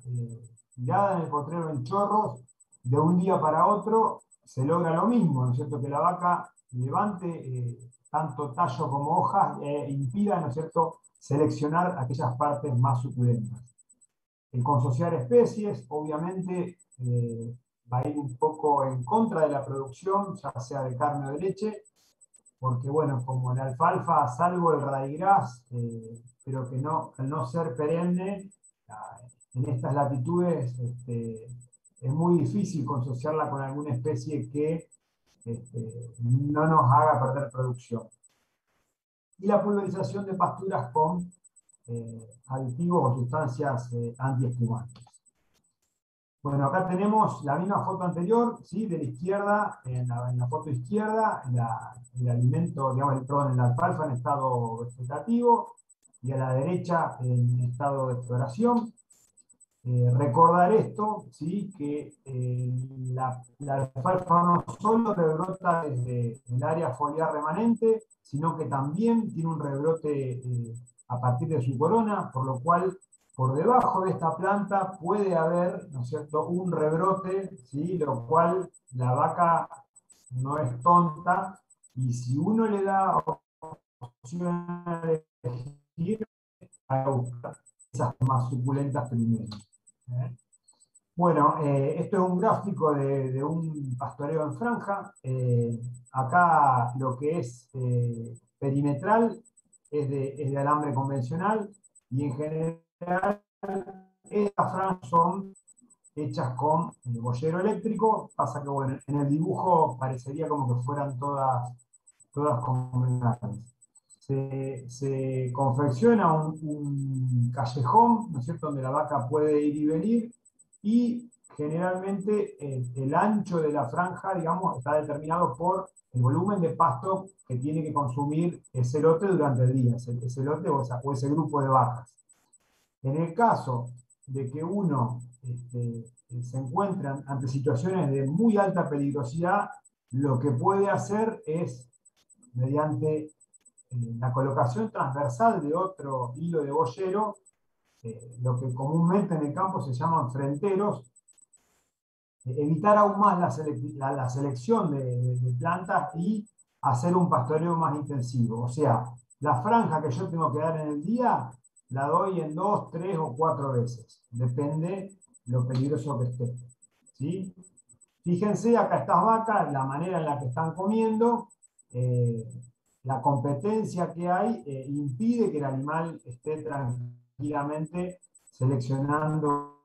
S1: tirada en el potrero en chorros, de un día para otro se logra lo mismo, ¿no es cierto? Que la vaca levante tanto tallo como hojas e impida, ¿no es cierto?, seleccionar aquellas partes más suculentas. El consociar especies, obviamente, va a ir un poco en contra de la producción, ya sea de carne o de leche, porque bueno, como la alfalfa, salvo el radigras, pero que al no ser perenne, en estas latitudes es muy difícil consociarla con alguna especie que no nos haga perder producción. Y la pulverización de pasturas con aditivos o sustancias antiespumantes. Bueno, acá tenemos la misma foto anterior, ¿sí? De la izquierda, en la foto izquierda, el alimento, digamos, la alfalfa en estado vegetativo, y a la derecha en estado de floración. Recordar esto, ¿sí? Que la alfalfa no solo rebrota desde el área foliar remanente, sino que también tiene un rebrote a partir de su corona, por lo cual por debajo de esta planta puede haber, ¿no es cierto?, un rebrote, ¿sí? Lo cual la vaca no es tonta, y si uno le da opción de elegir, a buscar esas más suculentas primero. Bueno, esto es un gráfico de un pastoreo en franja. Acá lo que es perimetral es de alambre convencional, y en general estas franjas son hechas con boyero eléctrico. Pasa que bueno, en el dibujo parecería como que fueran todas convencionales. Se confecciona un callejón, ¿no es cierto?, donde la vaca puede ir y venir, y generalmente el ancho de la franja, digamos, está determinado por el volumen de pasto que tiene que consumir ese lote durante el día, ese lote o ese grupo de vacas. En el caso de que uno se encuentre ante situaciones de muy alta peligrosidad, lo que puede hacer es, mediante la colocación transversal de otro hilo de boyero, lo que comúnmente en el campo se llaman frenteros, evitar aún más la selección de plantas y hacer un pastoreo más intensivo. O sea, la franja que yo tengo que dar en el día, la doy en 2, 3 o 4 veces. Depende lo peligroso que esté. ¿Sí? Fíjense, acá estas vacas, la manera en la que están comiendo, la competencia que hay impide que el animal esté tranquilamente seleccionando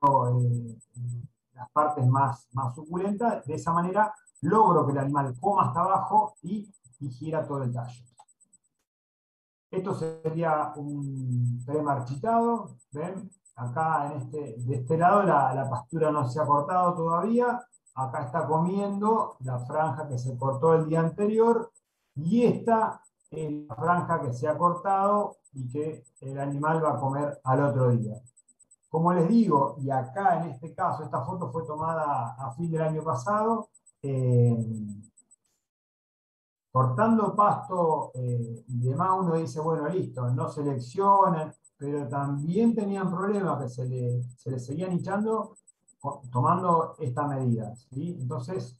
S1: las partes más suculentas. De esa manera logro que el animal coma hasta abajo y gira todo el tallo. Esto sería un premarchitado. ¿Ven? Acá de este lado la pastura no se ha cortado todavía. Acá está comiendo la franja que se cortó el día anterior. Y esta es la franja que se ha cortado y que el animal va a comer al otro día. Como les digo, y acá en este caso, esta foto fue tomada a fin del año pasado, cortando pasto y demás, uno dice, bueno, listo, no seleccionan, pero también tenían problemas que se les seguían hinchando tomando esta medida. ¿Sí? Entonces,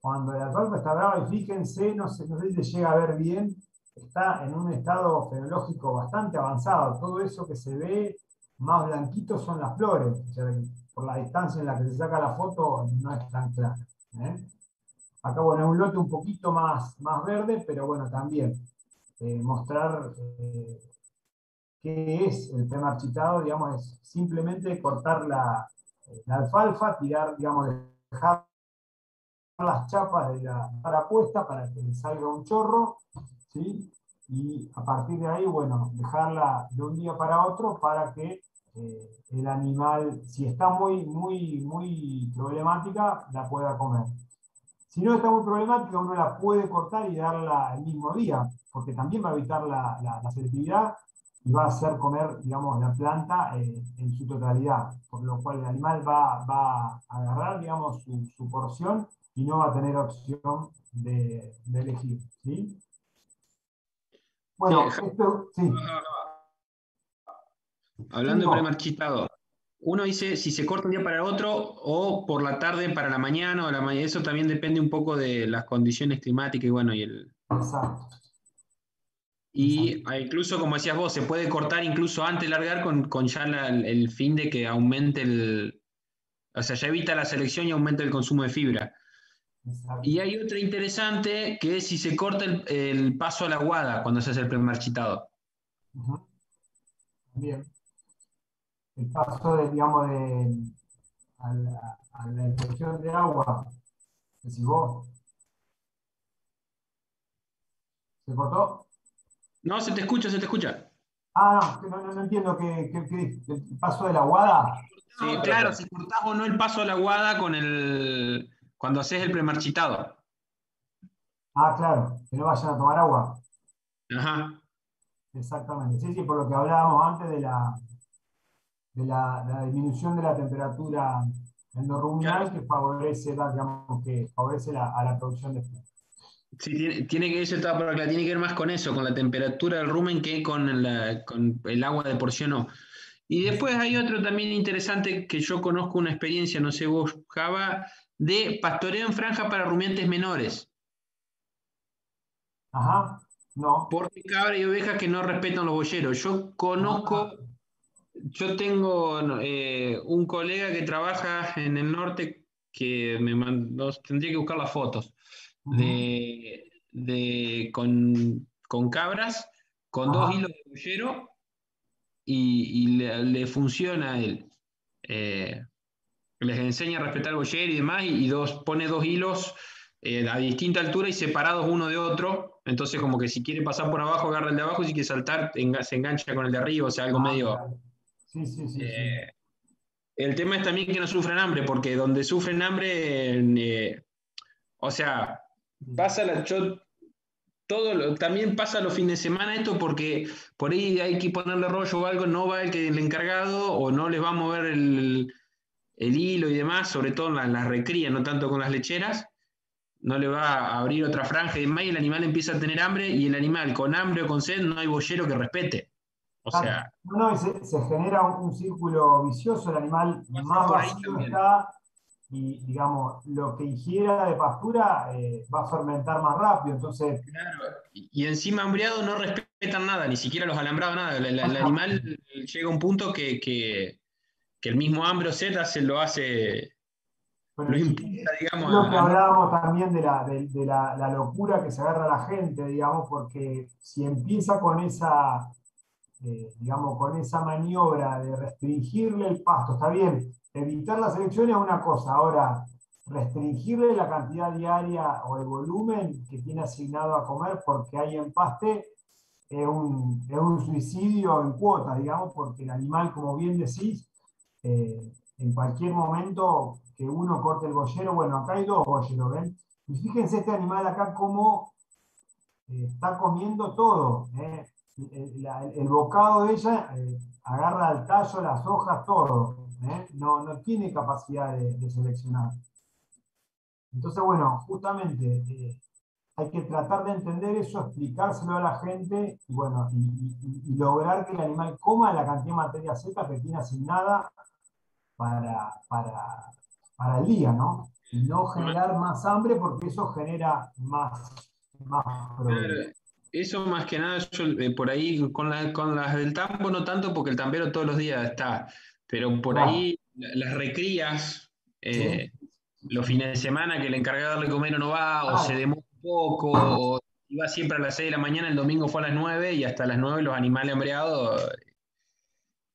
S1: cuando el alfalfa está brava, y fíjense, no sé si se llega a ver bien, está en un estado fenológico bastante avanzado. Todo eso que se ve más blanquito son las flores. O sea, por la distancia en la que se saca la foto no es tan clara. Acá, bueno, es un lote un poquito más verde, pero bueno, también mostrar qué es el premarchitado, digamos, es simplemente cortar la alfalfa, tirar, digamos, dejar las chapas de la vara puesta para que salga un chorro, ¿sí? Y a partir de ahí, bueno, dejarla de un día para otro para que el animal, si está muy problemática, la pueda comer. Si no está muy problemática, uno la puede cortar y darla el mismo día, porque también va a evitar la selectividad y va a hacer comer, digamos, la planta en su totalidad, por lo cual el animal va a agarrar, digamos, su porción y no va a tener opción de elegir. ¿Sí? Bueno, esto, sí, sí,
S2: Hablando de
S1: no,
S2: premarchitado, uno dice si se corta un día para otro o por la tarde para la mañana o la mañana. Eso también depende un poco de las condiciones climáticas y bueno,
S1: exacto,
S2: y
S1: exacto.
S2: incluso como decías vos, se puede cortar incluso antes de largar con ya el fin de que aumente o sea, ya evita la selección y aumenta el consumo de fibra.
S1: Exacto.
S2: Y hay otra interesante que es si se corta el paso a la aguada cuando se hace el premarchitado.
S1: Ujú. Bien. El paso de, digamos, a la infección de agua, decís vos, ¿se cortó?
S2: No, se te escucha, se te escucha.
S1: Ah, no, no entiendo el paso de la guada.
S2: Sí, claro, si cortás o no el paso a la aguada cuando haces el premarchitado.
S1: Ah, claro, que no vayan a tomar agua.
S2: Ajá.
S1: Exactamente. Sí, sí, por lo que hablábamos antes de la disminución de la temperatura
S2: Claro.
S1: endorruminal que favorece, digamos, que favorece a la producción de flor.
S2: Sí, tiene que eso estaba por acá, tiene que ver más con eso, con la temperatura del rumen que con el agua de porción no. Y después hay otro también interesante que yo conozco una experiencia, no sé vos, Java, de pastoreo en franja para rumiantes menores.
S1: Ajá, no.
S2: Porque cabra y ovejas que no respetan los boyeros.
S1: Ah,
S2: Yo tengo un colega que trabaja en el norte que me mandó, tendría que buscar las fotos,
S1: ujú,
S2: con cabras, con dos
S1: ajá,
S2: hilos de boyero y le funciona a él. Eh, Les enseña a respetar el boyero y demás, pone dos hilos a distinta altura y separados uno de otro. Entonces, como que si quiere pasar por abajo, agarra el de abajo, y si quiere saltar, se engancha con el de arriba, o sea, algo
S1: ah,
S2: medio.
S1: claro. Sí, sí, sí, sí.
S2: eh, el tema es también que no sufren hambre, porque donde sufren hambre, o sea,
S1: Sí.
S2: pasa la, yo, también pasa los fines de semana esto porque por ahí hay que ponerle rollo o algo, no va el encargado o no les va a mover el hilo y demás, sobre todo en las recrías, no tanto con las lecheras, no le va a abrir otra franja y demás, y el animal empieza a tener hambre, y el animal con hambre o con sed no hay boyero que respete. O
S1: Claro.
S2: sea,
S1: No, no, y se genera un círculo vicioso, el animal
S2: pasa
S1: más
S2: por ahí
S1: vacío
S2: también.
S1: está y, digamos, lo que ingiera de pastura va a fermentar más rápido. Entonces,
S2: Claro. Y encima hambriado no respetan nada, ni siquiera los alambrados, nada. El animal llega a un punto que el mismo hambre o sed lo hace,
S1: bueno,
S2: lo
S1: y
S2: impulsa,
S1: es
S2: digamos,
S1: lo que
S2: a no.
S1: hablábamos también la locura que se agarra a la gente, digamos, porque si empieza con esa, digamos, con esa maniobra de restringirle el pasto, está bien, evitar las elecciones es una cosa, ahora restringirle la cantidad diaria o el volumen que tiene asignado a comer porque hay empaste es un suicidio en cuota, digamos, porque el animal, como bien decís, en cualquier momento que uno corte el gollero, bueno, acá hay dos golleros, ¿ven? Y fíjense este animal acá cómo está comiendo todo. El bocado de ella agarra el tallo, las hojas, todo. No, no tiene capacidad de seleccionar. Entonces, bueno, justamente hay que tratar de entender eso, explicárselo a la gente y, bueno, y lograr que el animal coma la cantidad de materia seca que tiene asignada para el día, ¿no? Y no generar más hambre porque eso genera más problemas.
S2: Claro, eso más que nada, yo por ahí con las del tambo no tanto porque el tambero todos los días está, pero por
S1: Claro,
S2: ahí las recrías,
S1: ¿sí?
S2: los fines de semana que el encargado de darle comer no va, o se
S1: Claro,
S2: demora un poco, o iba siempre a las 6 de la mañana, el domingo fue a las 9 y hasta las 9 los animales hambriados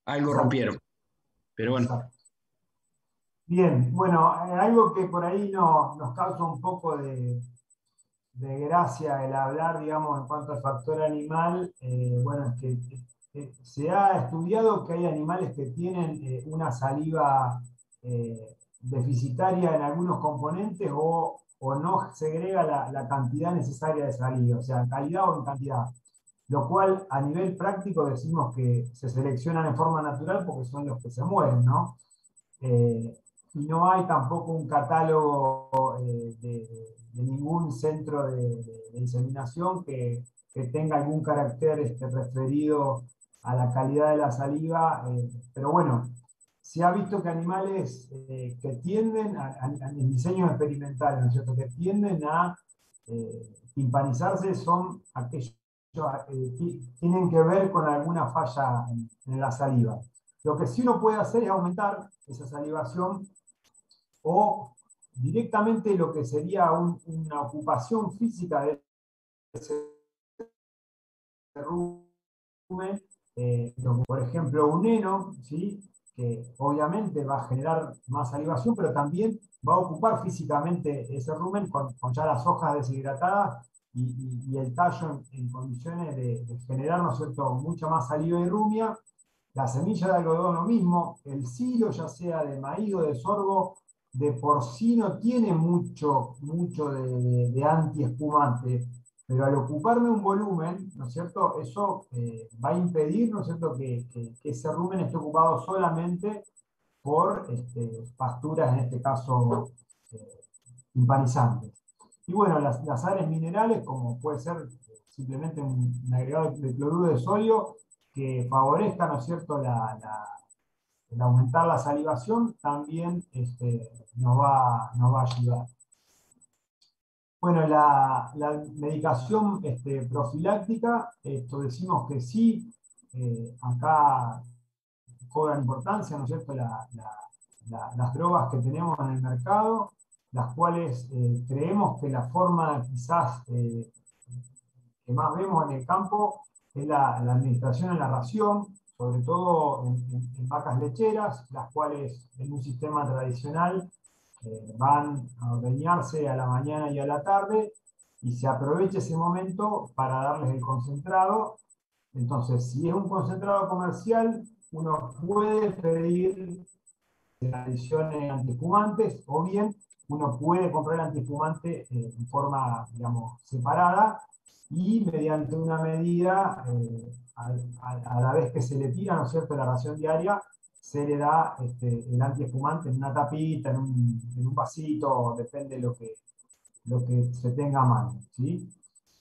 S2: algo
S1: exacto,
S2: rompieron. Pero bueno,
S1: exacto. Bien, bueno, algo que por ahí nos causa un poco de gracia el hablar, digamos, en cuanto al factor animal, bueno, es que se ha estudiado que hay animales que tienen una saliva deficitaria en algunos componentes o no segrega la cantidad necesaria de saliva, o sea, en calidad o en cantidad. Lo cual a nivel práctico decimos que se seleccionan en forma natural porque son los que se mueren, ¿no? Eh, y no hay tampoco un catálogo de ningún centro de inseminación que tenga algún carácter referido a la calidad de la saliva, pero bueno, se ha visto que animales que tienden en diseños experimentales, ¿no es cierto?, que tienden a timpanizarse son aquellos que tienen que ver con alguna falla en la saliva. Lo que sí uno puede hacer es aumentar esa salivación o directamente lo que sería una ocupación física de ese rumen, por ejemplo un heno, ¿sí? Que obviamente va a generar más salivación, pero también va a ocupar físicamente ese rumen con ya las hojas deshidratadas y el tallo en condiciones de generar, ¿no es cierto?, mucha más saliva y rumia. La semilla de algodón lo mismo, el silo, ya sea de maíz o de sorgo, de por sí no tiene mucho de antiespumante, pero al ocuparme un volumen, ¿no es cierto?, eso va a impedir, ¿no es cierto?, que ese rumen esté ocupado solamente por pasturas, en este caso, impanizantes. Y bueno, las sales minerales, como puede ser simplemente un agregado de cloruro de sodio, que favorezca, ¿no es cierto?, el aumentar la salivación, también nos va a ayudar. Bueno, la medicación profiláctica, esto decimos que sí, acá cobran importancia, ¿no es cierto?, las drogas que tenemos en el mercado, las cuales creemos que la forma quizás que más vemos en el campo es la administración en la ración, sobre todo en vacas lecheras, las cuales en un sistema tradicional van a ordeñarse a la mañana y a la tarde y se aprovecha ese momento para darles el concentrado. Entonces, si es un concentrado comercial, uno puede pedir adiciones antiespumantes o bien uno puede comprar el antiespumante en forma, digamos, separada y mediante una medida, a la vez que se le tira, ¿no es cierto?, la ración diaria, se le da el antiespumante en una tapita, en un vasito, depende de lo que se tenga a mano, ¿sí?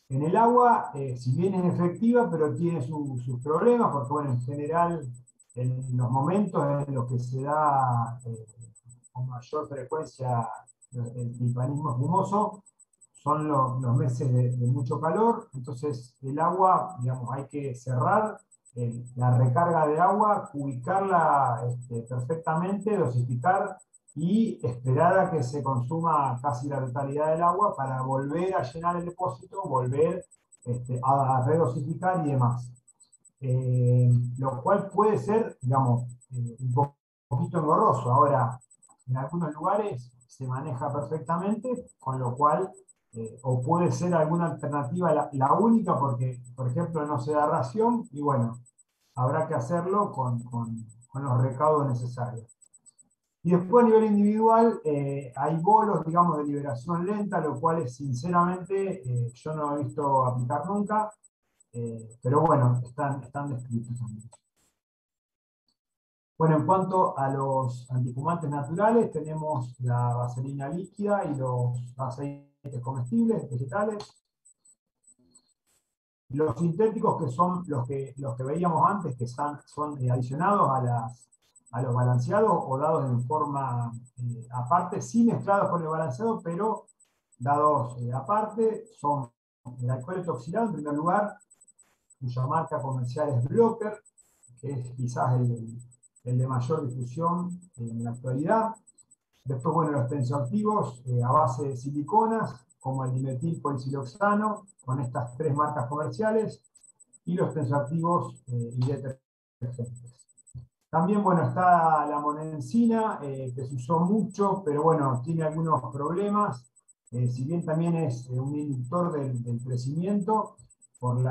S1: En el agua, si bien es efectiva, pero tiene sus problemas, porque bueno, en general, en los momentos en los que se da con mayor frecuencia el timpanismo espumoso son los meses de mucho calor, entonces el agua, digamos, hay que cerrar la recarga de agua, ubicarla perfectamente, dosificar y esperar a que se consuma casi la totalidad del agua para volver a llenar el depósito, volver a redosificar y demás. Lo cual puede ser, digamos, un poquito engorroso. Ahora, en algunos lugares se maneja perfectamente, con lo cual, o puede ser alguna alternativa la única, porque, por ejemplo, no se da ración, y bueno, habrá que hacerlo con los recaudos necesarios. Y después a nivel individual hay bolos, digamos, de liberación lenta, lo cual sinceramente yo no he visto aplicar nunca, pero bueno, están descritos también. Bueno, en cuanto a los antifumantes naturales, tenemos la vaselina líquida y los aceites comestibles, vegetales. Los sintéticos, que son los que veíamos antes, que son adicionados a los balanceados o dados en forma aparte, sí mezclados con el balanceado, pero dados aparte, son el alcohol etoxilado en primer lugar, cuya marca comercial es Blocker, que es quizás el de mayor difusión en la actualidad. Después, bueno, los tensioactivos a base de siliconas, como el dimetil polisiloxano, con estas tres marcas comerciales, y los tensioactivos y detergentes. También, bueno, está la monensina, que se usó mucho, pero bueno, tiene algunos problemas. Si bien también es un inductor del crecimiento, por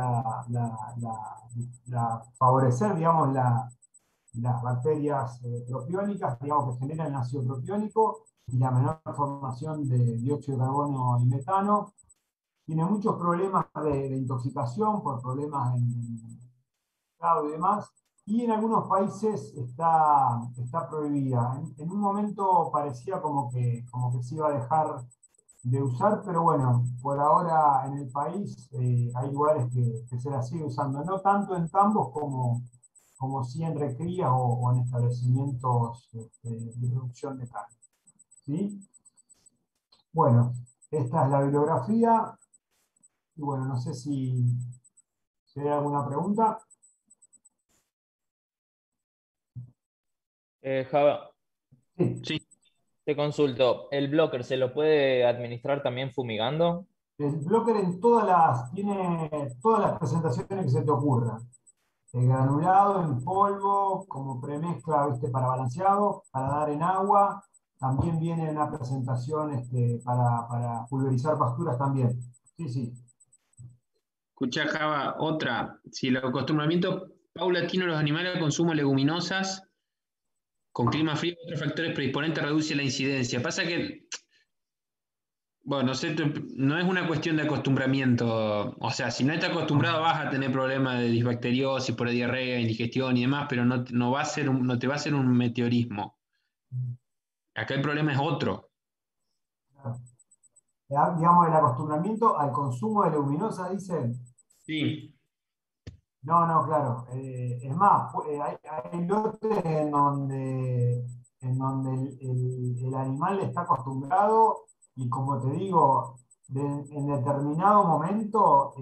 S1: favorecer, digamos, las bacterias propiónicas, digamos, que generan el ácido propiónico y la menor formación de dióxido de carbono y metano. Tiene muchos problemas de intoxicación por problemas en y demás, y en algunos países está prohibida. En un momento parecía como que se iba a dejar de usar, pero bueno, por ahora en el país hay lugares que se la sigue usando, no tanto en tambos como sí en recrías o en establecimientos de producción de carne. ¿Sí? Bueno, esta es la bibliografía, y bueno, no sé si hay alguna pregunta.
S3: Java,
S1: Sí.
S2: Sí.
S3: te consulto, ¿el blocker se lo puede administrar también fumigando?
S1: El Blocker tiene todas las presentaciones que se te ocurran. El granulado, en polvo, como premezcla, ¿viste? Para balanceado, para dar en agua. También viene una presentación para pulverizar pasturas también. Sí, sí.
S2: Escuchá, Java, otra. Si el acostumbramiento paulatino de los animales al consumo de leguminosas con clima frío y otros factores predisponentes reduce la incidencia. Pasa que, bueno, no sé, no es una cuestión de acostumbramiento. O sea, si no estás acostumbrado vas a tener problemas de disbacteriosis, por diarrea, indigestión y demás, pero no va a ser no te va a ser un meteorismo. Acá el problema es otro.
S1: Digamos, el acostumbramiento al consumo de leguminosas, dicen.
S2: Sí.
S1: No, no, claro. Es más, hay lotes en donde el animal está acostumbrado y como te digo, en determinado momento